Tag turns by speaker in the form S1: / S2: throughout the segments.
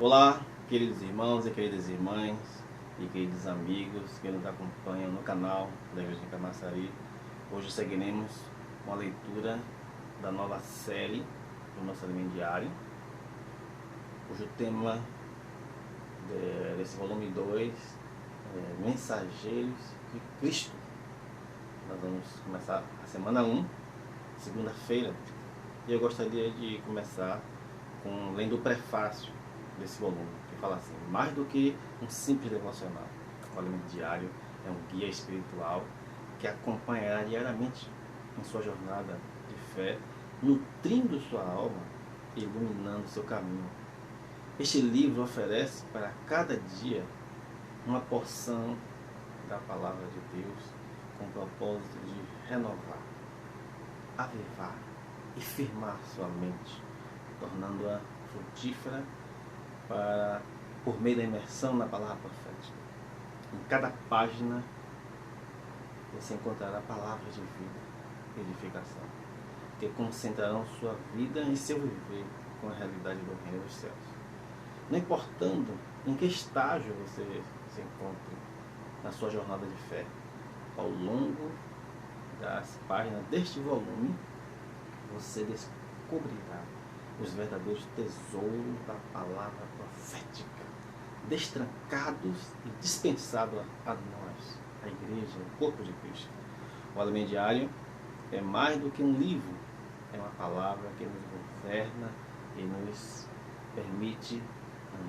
S1: Olá, queridos irmãos e queridas irmãs e queridos amigos que nos acompanham no canal da Igreja de Camaçari. Hoje seguiremos com a leitura da nova série do nosso alimento diário, cujo tema desse volume 2 é Mensageiros de Cristo. Nós vamos começar a semana 1, segunda-feira, e eu gostaria de começar lendo o prefácio desse volume, que fala assim: mais do que um simples devocional, o alimento diário é um guia espiritual que acompanhará diariamente em sua jornada de fé, nutrindo sua alma e iluminando seu caminho. Este livro oferece para cada dia uma porção da palavra de Deus com o propósito de renovar, avivar e firmar sua mente, tornando-a frutífera por meio da imersão na palavra profética. Em cada página você encontrará palavras de vida e edificação, que concentrarão sua vida e seu viver com a realidade do reino dos céus. Não importando em que estágio você se encontre na sua jornada de fé, ao longo das páginas deste volume, você descobrirá os verdadeiros tesouros da palavra profética, destrancados e dispensados a nós, a igreja, o corpo de Cristo. O alimento diário é mais do que um livro, é uma palavra que nos governa e nos permite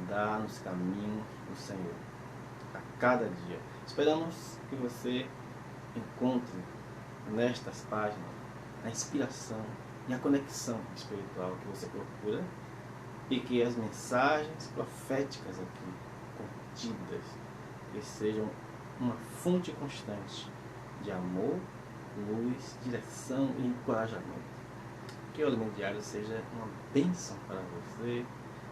S1: andar nos caminhos do Senhor a cada dia. Esperamos que você encontre nestas páginas a inspiração e a conexão espiritual que você procura, e que as mensagens proféticas aqui contidas que sejam uma fonte constante de amor, luz, direção e encorajamento. Que o alimento diário seja uma bênção para você,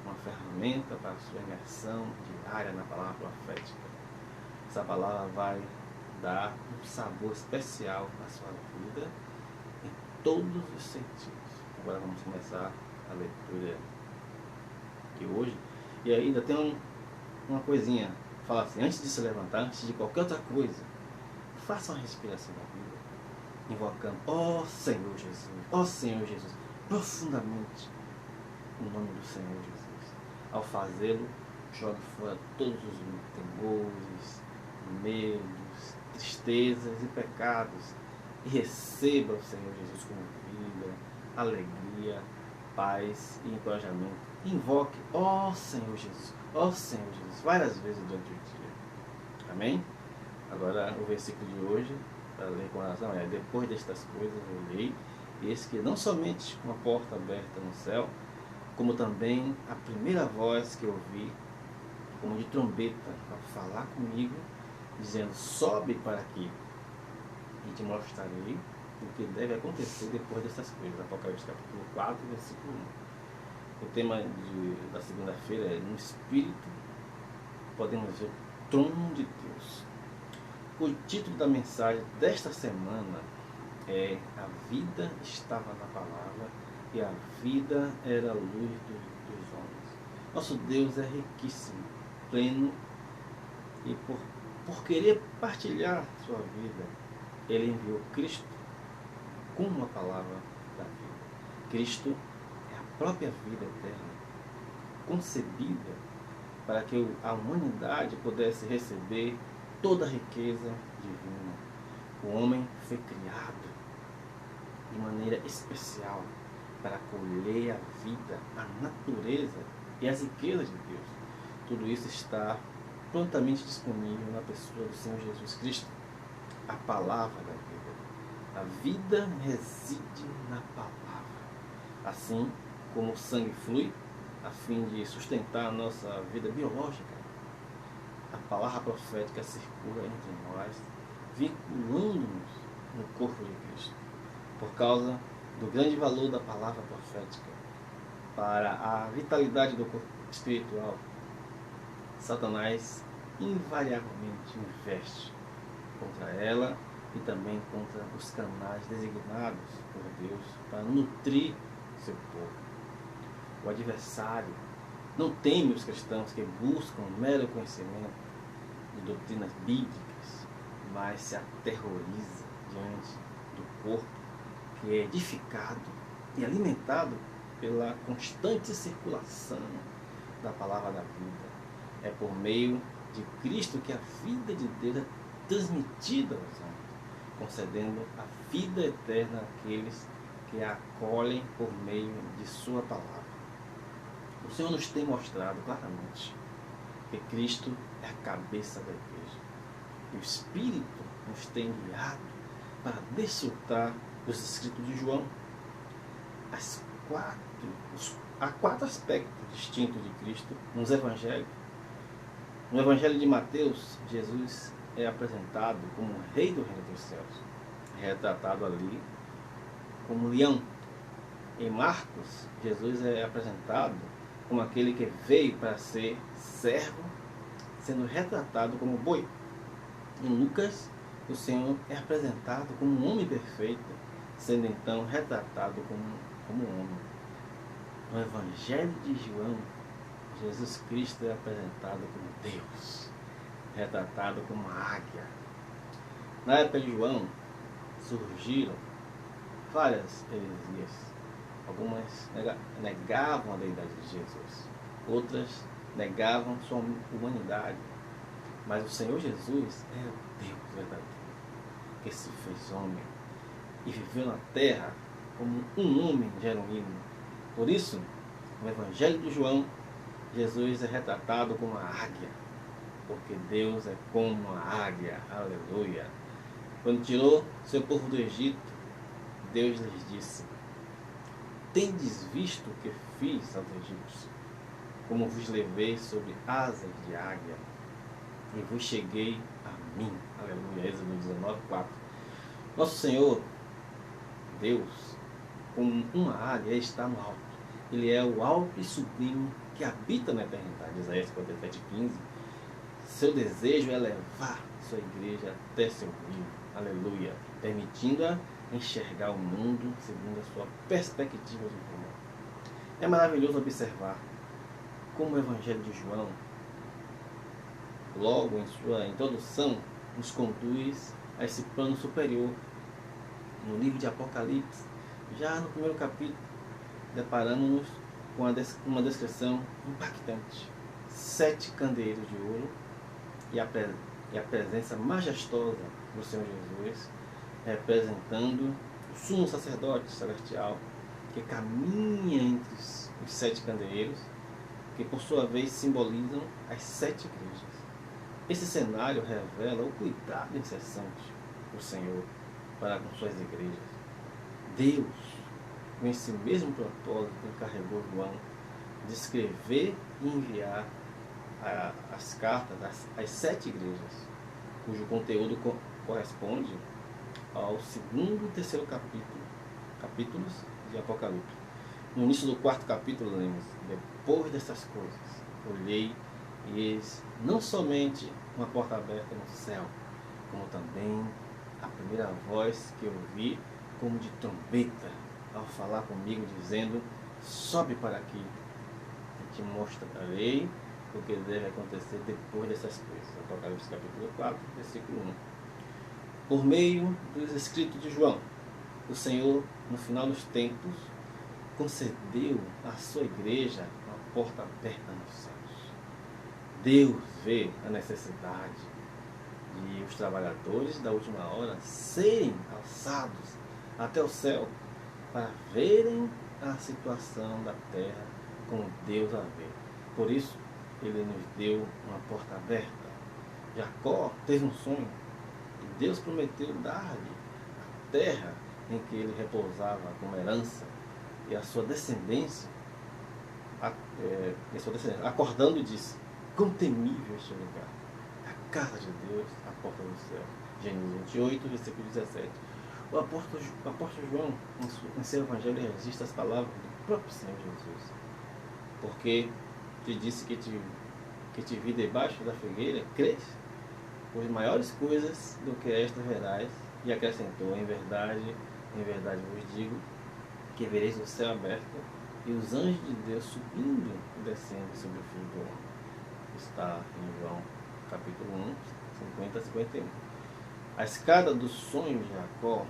S1: uma ferramenta para a sua imersão diária na palavra profética. Essa palavra vai dar um sabor especial à sua vida em todos os sentidos. Agora vamos começar a leitura de hoje. E ainda tem uma coisinha. Fala assim: antes de se levantar, antes de qualquer outra coisa, faça uma respiração da vida, invocando: ó Senhor Jesus, ó Senhor Jesus, profundamente o nome do Senhor Jesus. Ao fazê-lo, jogue fora todos os temores, medos, tristezas e pecados, e receba o Senhor Jesus como vida, alegria, paz e encorajamento. Invoque: ó Senhor Jesus, ó Senhor Jesus, várias vezes durante o dia. Amém? Agora o versículo de hoje, para ler com razão, é: depois destas coisas eu olhei, e eis que não somente uma porta aberta no céu, como também a primeira voz que eu ouvi, como de trombeta, para falar comigo, dizendo: sobe para aqui, e te mostrarei o que deve acontecer depois dessas coisas. Apocalipse capítulo 4, versículo 1. O tema da segunda-feira é: no Espírito podemos ver o trono de Deus. O título da mensagem desta semana é: a vida estava na palavra e a vida era a luz dos homens. Nosso Deus é riquíssimo, pleno, e por querer partilhar sua vida, Ele enviou Cristo como a palavra da vida. Cristo é a própria vida eterna, concebida para que a humanidade pudesse receber toda a riqueza divina. O homem foi criado de maneira especial para colher a vida, a natureza e as riquezas de Deus. Tudo isso está prontamente disponível na pessoa do Senhor Jesus Cristo, a palavra da vida. A vida reside na palavra. Assim como o sangue flui a fim de sustentar a nossa vida biológica, a palavra profética circula entre nós, vinculando-nos no corpo de Cristo. Por causa do grande valor da palavra profética para a vitalidade do corpo espiritual, Satanás invariavelmente investe contra ela e também contra os canais designados por Deus para nutrir seu povo. O adversário Não teme os cristãos que buscam mero conhecimento de doutrinas bíblicas, mas se aterroriza diante do corpo que é edificado e alimentado pela constante circulação da palavra da vida. É por meio de Cristo que a vida de Deus é transmitida aos homens, concedendo a vida eterna àqueles que a acolhem por meio de sua palavra. O Senhor nos tem mostrado claramente que Cristo é a cabeça da igreja. E o Espírito nos tem guiado para desfrutar dos escritos de João. Há quatro aspectos distintos de Cristo nos evangelhos. No evangelho de Mateus, Jesus é apresentado como o rei do reino dos céus, retratado ali como um leão. Em Marcos, Jesus é apresentado como aquele que veio para ser servo, sendo retratado como boi. Em Lucas, o Senhor é apresentado como um homem perfeito, sendo então retratado como um homem. No Evangelho de João, Jesus Cristo é apresentado como Deus, retratado como uma águia. Na época de João, surgiram várias heresias. Algumas negavam a deidade de Jesus, outras negavam sua humanidade. Mas o Senhor Jesus é o Deus verdadeiro, que se fez homem e viveu na terra como um homem genuíno. Por isso, no Evangelho de João, Jesus é retratado como uma águia, porque Deus é como uma águia. Aleluia! Quando tirou seu povo do Egito, Deus lhes disse: tendes visto o que fiz aos egípcios, como vos levei sobre asas de águia, e vos cheguei a mim. Aleluia. Êxodo 19, 4. Nosso Senhor, Deus, como uma águia, está no alto. Ele é o alto e sublime que habita na eternidade. Isaías 57, 15. Seu desejo é levar sua igreja até seu nível. Aleluia. Permitindo-a enxergar o mundo segundo a sua perspectiva de vida. É maravilhoso observar como o Evangelho de João, logo em sua introdução, nos conduz a esse plano superior. No livro de Apocalipse, já no primeiro capítulo, deparamos-nos com uma descrição impactante. 7 candeeiros de ouro e a presença majestosa do Senhor Jesus, representando o sumo sacerdote celestial que caminha entre os 7 candeeiros, que por sua vez simbolizam as 7 igrejas. Esse cenário revela o cuidado incessante do Senhor para com suas igrejas. Deus, com esse mesmo propósito, encarregou João de escrever e enviar as cartas às 7 igrejas, cujo conteúdo corresponde ao 2º e 3º capítulos de Apocalipse. No início do 4º capítulo, lemos: depois dessas coisas, olhei e eis não somente uma porta aberta no céu, como também a primeira voz que eu ouvi como de trombeta, ao falar comigo, dizendo: sobe para aqui, e te mostrarei o que deve acontecer depois dessas coisas. Apocalipse capítulo 4, versículo 1. Por meio dos escritos de João, o Senhor, no final dos tempos, concedeu à sua igreja uma porta aberta nos céus. Deus vê a necessidade de os trabalhadores da última hora serem alçados até o céu para verem a situação da terra como Deus a vê. Por isso, Ele nos deu uma porta aberta. Jacó teve um sonho e Deus prometeu dar-lhe a terra em que ele repousava como herança e a sua descendência, acordando, disse: quão temível este lugar, a casa de Deus, a porta do céu. Gênesis 28, versículo 17. O apóstolo João, em seu evangelho, registra as palavras do próprio Senhor Jesus. Porque te disse que te vi debaixo da figueira, crês? Pois maiores coisas do que esta verás. E acrescentou: em verdade vos digo, que vereis o céu aberto e os anjos de Deus subindo e descendo sobre o Filho do Homem. Está em João capítulo 1, 50 a 51. A escada do sonho de Jacó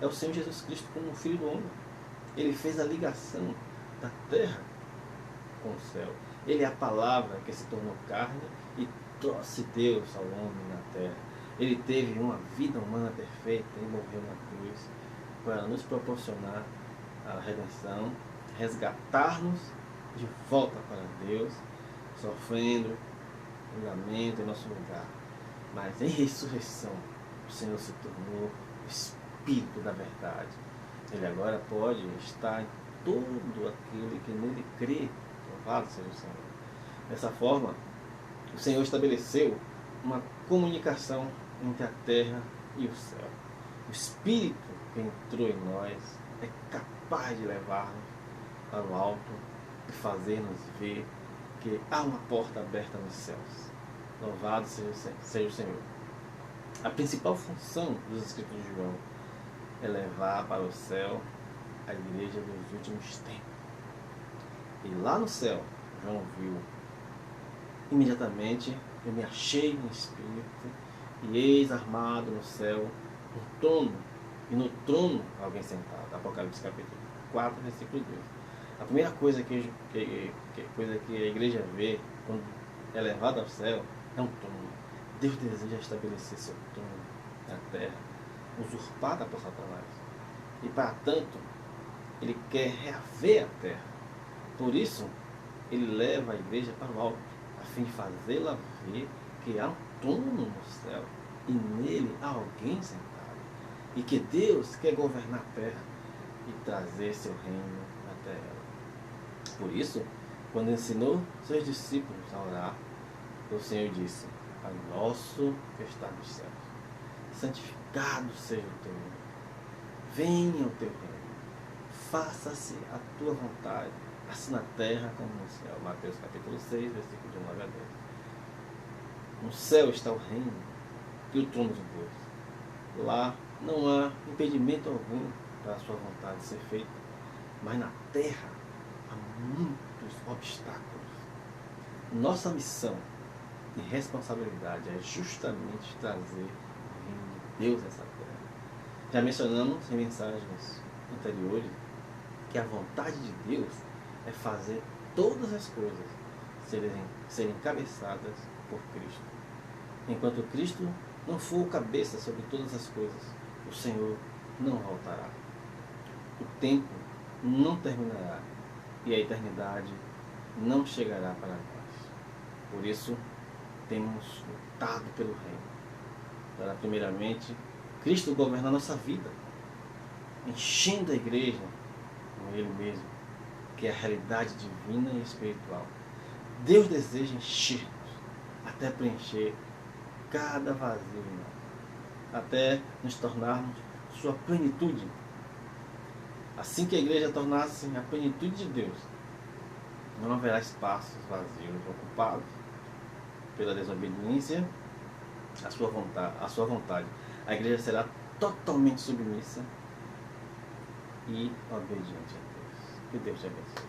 S1: é o Senhor Jesus Cristo como o Filho do Homem. Ele fez a ligação da terra com o céu. Ele é a palavra que se tornou carne e trouxe Deus ao homem na terra. Ele teve uma vida humana perfeita e morreu na cruz para nos proporcionar a redenção, resgatar-nos de volta para Deus, sofrendo julgamento em nosso lugar. Mas em ressurreição, o Senhor se tornou o Espírito da verdade. Ele agora pode estar em todo aquele que nele crê. Louvado seja o Senhor. Dessa forma, o Senhor estabeleceu uma comunicação entre a terra e o céu. O Espírito que entrou em nós é capaz de levar-nos para o alto e fazer-nos ver que há uma porta aberta nos céus. Louvado seja o Senhor. A principal função dos escritos de João é levar para o céu a igreja dos últimos tempos. E lá no céu, João viu, imediatamente eu me achei no Espírito, e eis armado no céu um trono, e no trono alguém sentado. Apocalipse capítulo 4, versículo 2. A primeira coisa que a igreja vê quando é levada ao céu é um trono. Deus deseja estabelecer seu trono na terra, usurpada por Satanás. E para tanto, ele quer reaver a terra. Por isso, ele leva a igreja para o alto, a fim de fazê-la ver que há um trono no céu e nele há alguém sentado. E que Deus quer governar a terra e trazer seu reino até ela. Por isso, quando ensinou seus discípulos a orar, o Senhor disse: Pai nosso que está nos céus, santificado seja o teu nome. Venha o teu reino. Faça-se a tua vontade, assim na terra como no céu. Mateus capítulo 6, versículo de 9 a 10. No céu está o reino e o trono de Deus. Lá não há impedimento algum para a sua vontade ser feita, mas na terra há muitos obstáculos. Nossa missão e responsabilidade é justamente trazer o reino de Deus a essa terra. Já mencionamos em mensagens anteriores que a vontade de Deus é fazer todas as coisas serem encabeçadas por Cristo. Enquanto Cristo não for o cabeça sobre todas as coisas, o Senhor não voltará. O tempo não terminará e a eternidade não chegará para nós. Por isso, temos lutado pelo reino. Para, primeiramente, Cristo governar a nossa vida, enchendo a igreja com Ele mesmo, que é a realidade divina e espiritual. Deus deseja encher-nos até preencher cada vazio em nós, até nos tornarmos sua plenitude. Assim que a igreja tornar-se a plenitude de Deus, não haverá espaços vazios ocupados pela desobediência à sua vontade. A igreja será totalmente submissa e obediente a Deus. Que Deus te abençoe.